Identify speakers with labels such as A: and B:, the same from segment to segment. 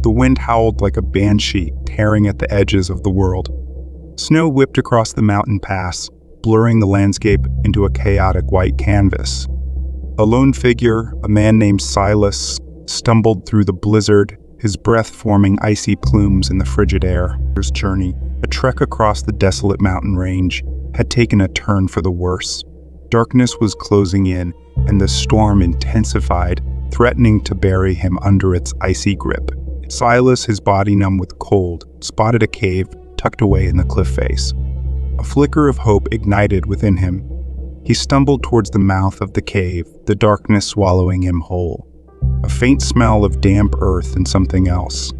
A: The wind howled like a banshee, tearing at the edges of the world. Snow whipped across the mountain pass, blurring the landscape into a chaotic white canvas. A lone figure, a man named Silas, stumbled through the blizzard, his breath forming icy plumes in the frigid air. His journey, a trek across the desolate mountain range, had taken a turn for the worse. Darkness was closing in, and the storm intensified, threatening to bury him under its icy grip. Silas, his body numb with cold, spotted a cave tucked away in the cliff face. A flicker of hope ignited within him. He stumbled towards the mouth of the cave, the darkness swallowing him whole. A faint smell of damp earth and something else,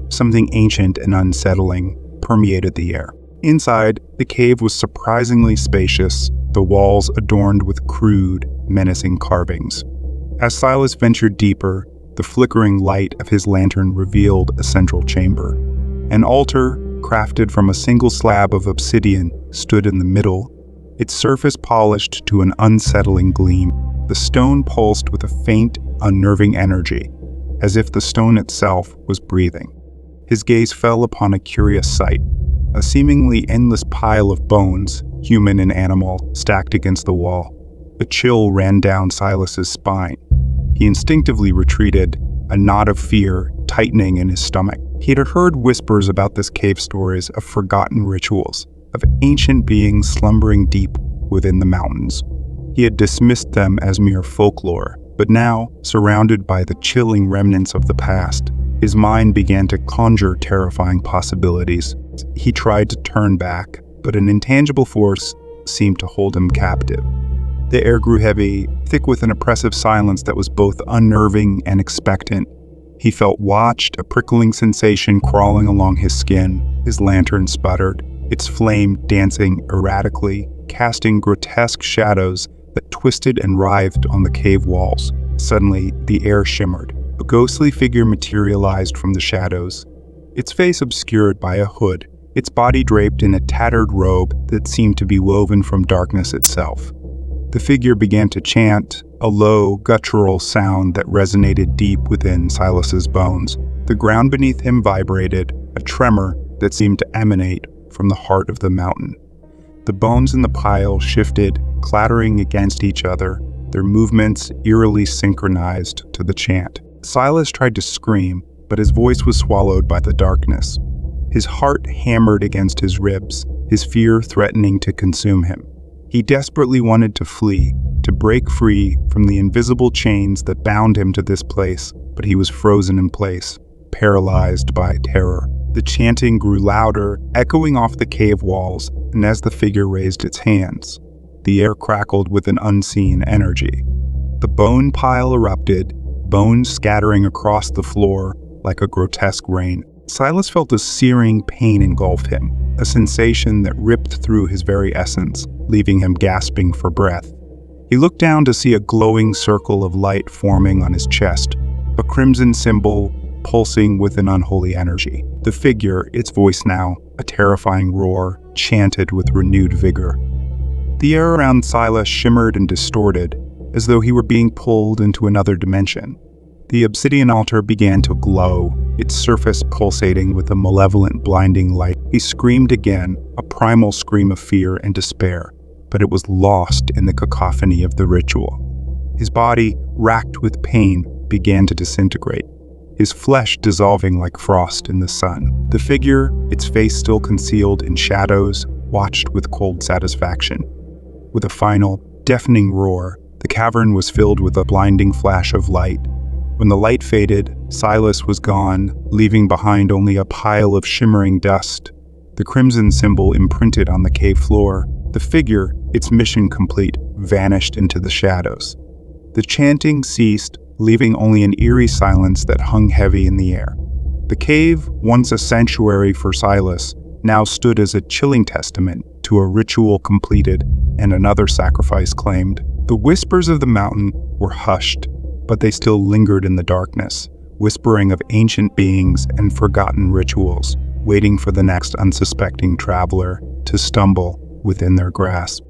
A: something ancient and unsettling, permeated the air. Inside, the cave was surprisingly spacious, the walls adorned with crude, menacing carvings. As Silas ventured deeper, the flickering light of his lantern revealed a central chamber. An altar, crafted from a single slab of obsidian, stood in the middle, its surface polished to an unsettling gleam. The stone pulsed with a faint, unnerving energy, as if the stone itself was breathing. His gaze fell upon a curious sight, a seemingly endless pile of bones, human and animal, stacked against the wall. A chill ran down Silas's spine. He instinctively retreated, a knot of fear tightening in his stomach. He had heard whispers about this cave, stories of forgotten rituals, of ancient beings slumbering deep within the mountains. He had dismissed them as mere folklore, but now, surrounded by the chilling remnants of the past, his mind began to conjure terrifying possibilities. He tried to turn back, but an intangible force seemed to hold him captive. The air grew heavy, thick with an oppressive silence that was both unnerving and expectant. He felt watched, a prickling sensation crawling along his skin. His lantern sputtered, its flame dancing erratically, casting grotesque shadows that twisted and writhed on the cave walls. Suddenly, the air shimmered. A ghostly figure materialized from the shadows, its face obscured by a hood, its body draped in a tattered robe that seemed to be woven from darkness itself. The figure began to chant, a low, guttural sound that resonated deep within Silas's bones. The ground beneath him vibrated, a tremor that seemed to emanate from the heart of the mountain. The bones in the pile shifted, clattering against each other, their movements eerily synchronized to the chant. Silas tried to scream, but his voice was swallowed by the darkness. His heart hammered against his ribs, his fear threatening to consume him. He desperately wanted to flee, to break free from the invisible chains that bound him to this place, but he was frozen in place, paralyzed by terror. The chanting grew louder, echoing off the cave walls, and as the figure raised its hands, the air crackled with an unseen energy. The bone pile erupted, bones scattering across the floor like a grotesque rain. Silas felt a searing pain engulf him, a sensation that ripped through his very essence, leaving him gasping for breath. He looked down to see a glowing circle of light forming on his chest, a crimson symbol pulsing with an unholy energy. The figure, its voice now, a terrifying roar, chanted with renewed vigor. The air around Silas shimmered and distorted, as though he were being pulled into another dimension. The obsidian altar began to glow, its surface pulsating with a malevolent, blinding light. He screamed again, a primal scream of fear and despair, but it was lost in the cacophony of the ritual. His body, racked with pain, began to disintegrate, his flesh dissolving like frost in the sun. The figure, its face still concealed in shadows, watched with cold satisfaction. With a final, deafening roar, the cavern was filled with a blinding flash of light. When the light faded, Silas was gone, leaving behind only a pile of shimmering dust. The crimson symbol imprinted on the cave floor. The figure, its mission complete, vanished into the shadows. The chanting ceased, leaving only an eerie silence that hung heavy in the air. The cave, once a sanctuary for Silas, now stood as a chilling testament to a ritual completed and another sacrifice claimed. The whispers of the mountain were hushed, but they still lingered in the darkness, whispering of ancient beings and forgotten rituals, waiting for the next unsuspecting traveler to stumble within their grasp.